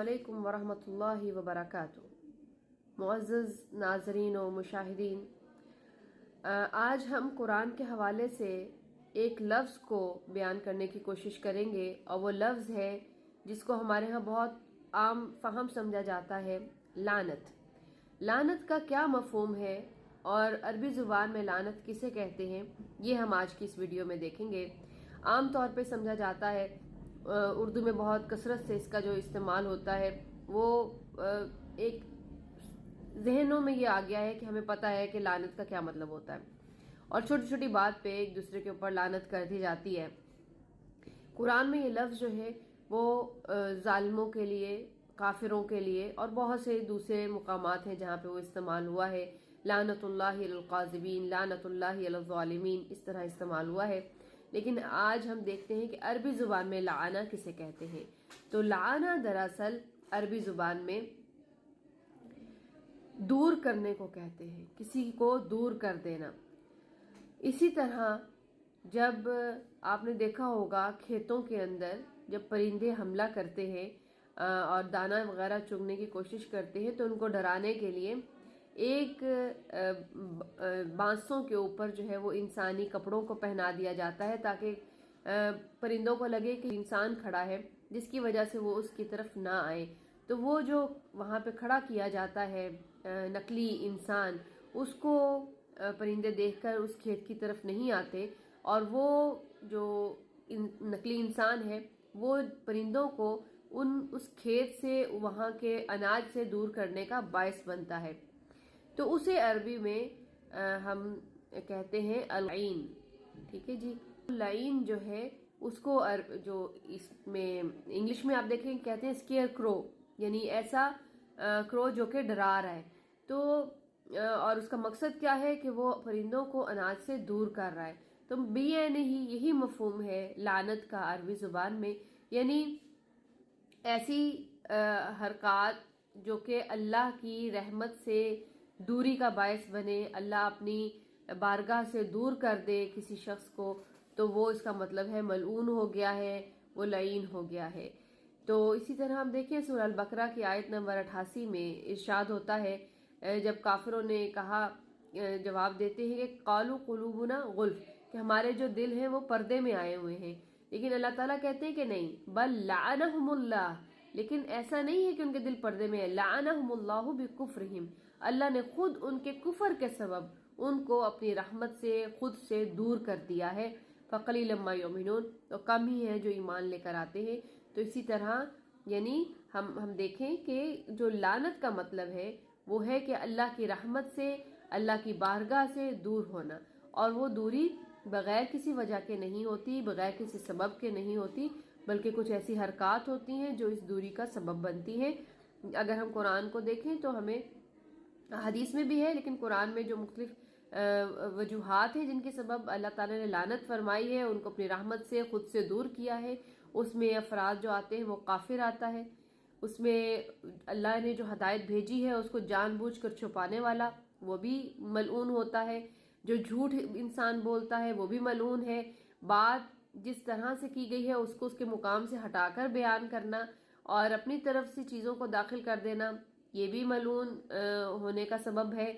अस्सलामुअलैकुम वरहमतुल्लाहि वबरकातुहू। मुअज़्ज़ज़ नाज़रीन व मुशाहिदीन, आज हम कुरान के हवाले से एक लफ्ज़ को बयान करने की कोशिश करेंगे और वो लफ्ज़ है जिसको हमारे यहाँ बहुत आम फ़हम समझा जाता है, लानत। लानत का क्या मफ़हूम है और अरबी ज़ुबान में लानत किसे कहते हैं, ये हम आज की इस वीडियो में देखेंगे। आम तौर पे समझा जाता है, उर्दू में बहुत कसरत से इसका जो इस्तेमाल होता है वो एक जहनों में ये आ गया है कि हमें पता है कि लानत का क्या मतलब होता है और छोटी छोटी बात पे एक दूसरे के ऊपर लानत कर दी जाती है। कुरान में ये लफ्ज़ जो है वो जालिमों के लिए, काफिरों के लिए और बहुत से दूसरे मुकामात हैं जहाँ पे वो इस्तेमाल हुआ है। लानतुल्लाहि अलल काज़िबीन, लानतुल्लाहि अलल ज़ालिमीन, इस तरह इस्तेमाल हुआ है। लेकिन आज हम देखते हैं कि अरबी ज़ुबान में लाना किसे कहते हैं। तो लाना दरअसल अरबी ज़ुबान में दूर करने को कहते हैं, किसी को दूर कर देना। इसी तरह जब आपने देखा होगा खेतों के अंदर जब परिंदे हमला करते हैं और दाना वगैरह चुगने की कोशिश करते हैं तो उनको डराने के लिए एक बांसों के ऊपर जो है वो इंसानी कपड़ों को पहना दिया जाता है ताकि परिंदों को लगे कि इंसान खड़ा है, जिसकी वजह से वो उसकी तरफ ना आए। तो वो जो वहाँ पे खड़ा किया जाता है नकली इंसान, उसको परिंदे देखकर उस खेत की तरफ नहीं आते और वो जो नकली इंसान है वो परिंदों को उस खेत से, वहाँ के अनाज से दूर करने का बायस बनता है। तो उसे अरबी में हम कहते हैं अल-लाइन। ठीक है जी। लाइन जो है उसको जो इसमें इंग्लिश में आप देखें कहते हैं स्केयर क्रो, यानी ऐसा क्रो जो कि डरा रहा है। तो और उसका मकसद क्या है कि वो परिंदों को अनाज से दूर कर रहा है। तो बेयानी ही यही मफहूम है लानत का अरबी जुबान में, यानी ऐसी हरकत जो कि अल्लाह की रहमत से दूरी का बायस बने, अल्लाह अपनी बारगाह से दूर कर दे किसी शख्स को, तो वो इसका मतलब है मलऊन हो गया है, वो लाइन हो गया है। तो इसी तरह हम देखें सूरह अल बकरा की आयत नंबर 88 में इरशाद होता है, जब काफिरों ने कहा, जवाब देते हैं कि कालू कुलूबुना गुल्फ, कि हमारे जो दिल हैं वो पर्दे में आए हुए हैं। लेकिन अल्लाह ताला कहते हैं कि नहीं, बल लाअनहुमुल्लाह, लेकिन ऐसा नहीं है कि उनके दिल पर्दे में है। लाअनहुमुल्लाहु बिकुफ्रिहिम, अल्लाह ने खुद उनके कुफर के सबब उनको अपनी रहमत से खुद से दूर कर दिया है। फ़क़लीलन मा युमिनून, तो कम ही है जो ईमान लेकर आते हैं। तो इसी तरह यानी हम देखें कि जो लानत का मतलब है वो है कि अल्लाह की रहमत से, अल्लाह की बारगाह से दूर होना, और वो दूरी बगैर किसी वजह के नहीं होती, बगैर किसी सबब के नहीं होती, बल्कि कुछ ऐसी हरकत होती हैं जो इस दूरी का सबब बनती हैं। अगर हम कुरान को देखें तो हमें, हदीस में भी है लेकिन कुरान में जो मुख्तलिफ वजूहात हैं जिनके सबब अल्लाह ताला ने लानत फरमाई है, उनको अपनी रहमत से खुद से दूर किया है, उसमें अफराद जो आते हैं वो काफिर आता है, उसमें अल्लाह ने जो हदायत भेजी है उसको जानबूझकर छुपाने वाला वो भी मलऊन होता है, जो झूठ इंसान बोलता है वो भी मलऊन है, बात जिस तरह से की गई है उसको उसके मुकाम से हटाकर बयान करना और अपनी तरफ से चीज़ों को दाखिल कर देना, ये भी मलऊन होने का सबब है।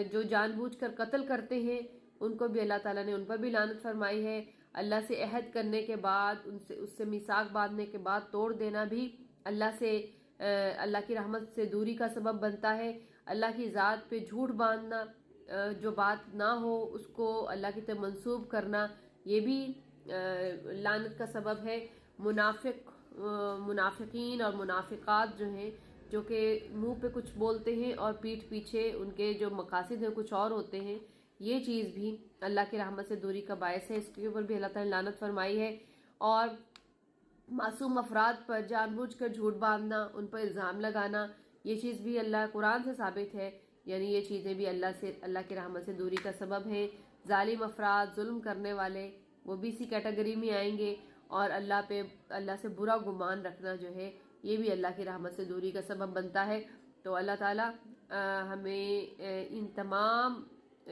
जो जानबूझकर कत्ल करते हैं उनको भी अल्लाह ताला ने, उन पर भी लानत फरमाई है। अल्लाह से अहद करने के बाद, उससे मिसाक बांधने के बाद तोड़ देना भी अल्लाह से, अल्लाह की रहमत से दूरी का सबब बनता है। अल्लाह की ज़ात पे झूठ बांधना, जो बात ना हो उसको अल्लाह की तरफ मंसूब करना, ये भी लानत का सबब है। मुनाफिकीन और मुनाफिकात जो हैं, जो कि मुंह पे कुछ बोलते हैं और पीठ पीछे उनके जो मकासद हैं कुछ और होते हैं, ये चीज़ भी अल्लाह की रहमत से दूरी का बायस है। इसके ऊपर भी अल्लाह ताला ने लानत फरमाई है। और मासूम अफराद पर जानबूझकर झूठ बांधना, उन पर इल्ज़ाम लगाना, ये चीज़ भी अल्लाह कुरान से साबित है, यानी ये चीज़ें भी अल्लाह की रहमत से दूरी का सबब है। जालिम अफराद, जुल्म करने वाले, वो भी इसी कैटेगरी में आएंगे। और अल्लाह से बुरा गुमान रखना जो है ये भी अल्लाह की रहमत से दूरी का सबब बनता है। तो अल्लाह ताला हमें इन तमाम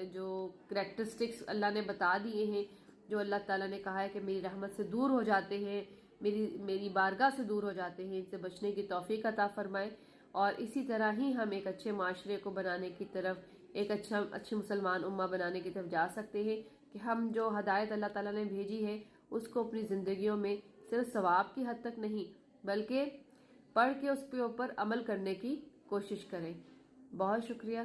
जो करैक्टरिस्टिक्स अल्लाह ने बता दिए हैं, जो अल्लाह ताला ने कहा है कि मेरी रहमत से दूर हो जाते हैं, میری بارگاہ سے دور ہو جاتے ہیں، ان سے بچنے کی توفیق عطا فرمائے، اور اسی طرح ہی ہم ایک اچھے معاشرے کو بنانے کی طرف، ایک اچھی مسلمان امہ بنانے کی طرف جا سکتے ہیں کہ ہم جو ہدایت اللہ تعالیٰ نے بھیجی ہے اس کو اپنی زندگیوں میں صرف ثواب کی حد تک نہیں بلکہ پڑھ کے اس کے اوپر عمل کرنے کی کوشش کریں۔ بہت شکریہ۔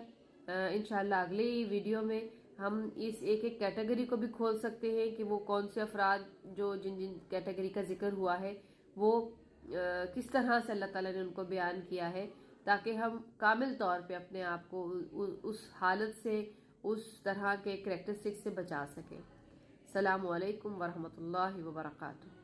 انشاءاللہ اگلی ویڈیو میں ہم اس ایک ایک کیٹیگری کو بھی کھول سکتے ہیں کہ وہ کون سے افراد جو جن کیٹیگری کا ذکر ہوا ہے وہ کس طرح سے اللہ تعالیٰ نے ان کو بیان کیا ہے، تاکہ ہم کامل طور پہ اپنے آپ کو اس حالت سے، اس طرح کے کریکٹرسٹک سے بچا سکیں۔ السلام علیکم ورحمۃ اللہ وبرکاتہ۔